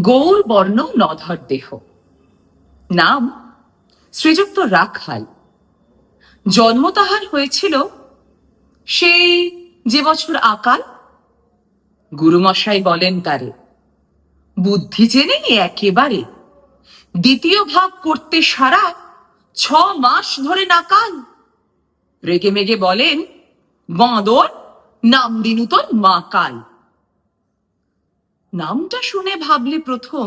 গৌর বর্ণ নধর দেহ, নাম শ্রীযুক্ত রাখাল। জন্ম তাহার হয়েছিল সেই যে বছর আকাল। গুরুমশাই বলেন তারে, বুদ্ধি জেনে একেবারে দ্বিতীয় ভাগ করতে সারা 6 মাস ধরে নাকাল। রেগে মেগে বলেন, বাঁদর, নাম দিনু তোর মা কাল। নামটা শুনে ভাবলে প্রথম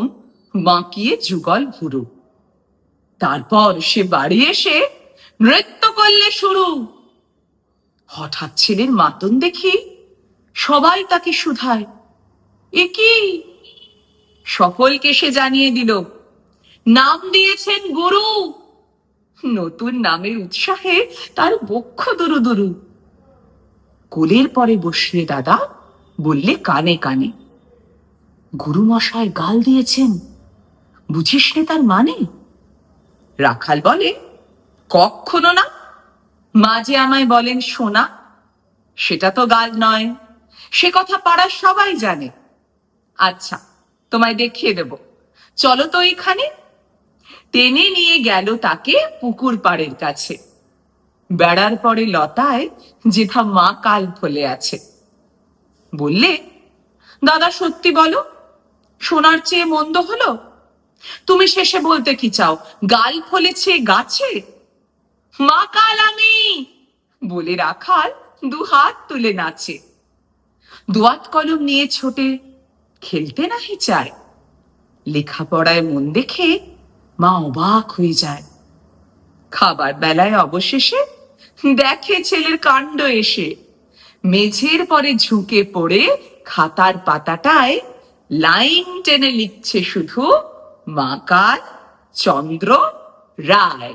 বাঁকিয়ে যুগল ভুরু, তারপর সে বাড়ি এসে নৃত্য করলে শুরু। হঠাৎ ছেলের মাতন দেখি সবাই তাকে শুধায়, এ কি? সকলকে সে জানিয়ে দিল, নাম দিয়েছেন গুরু। নতুন নামের উৎসাহে তার বক্ষ দুরু দুরু। কোলের পরে বসিয়ে দাদা বললে কানে কানে, গুরু মশাই গাল দিয়েছেন, বুঝিস নে তার মানে? রাখাল বলে, কখনো না। মাঝে আমায় বলেন সোনা, সেটা তো গাল নয়, সে কথা পাড়ার সবাই জানে। আচ্ছা, তোমায় দেখিয়ে দেব, চলো তো এখানে। টেনে নিয়ে গেল তাকে পুকুর পাড়ের কাছে। বেড়ার পরে লতায় যেথা মা কাল ফলে আছে। বললে, দাদা সত্যি বলো, সোনার চেয়ে মন্দ হলো? তুমি শেষে বলতে কি চাও, গাল ফলেছে গাছে? মা কাল আমি বলে রাখাল 2 হাত তুলে নাচে। দোয়াত কলম নিয়ে ছোটে, খেলতে নাহি চায়। লেখাপড়ায় মন দেখে মা অবাক হয়ে যায়। খাবার বেলায় অবশেষে দেখে ছেলের কাণ্ড এসে, মেঝের পরে ঝুঁকে পড়ে খাতার পাতাটায় লাইন টেনে লিখছে শুধু, মা কাল চন্দ্র রায়।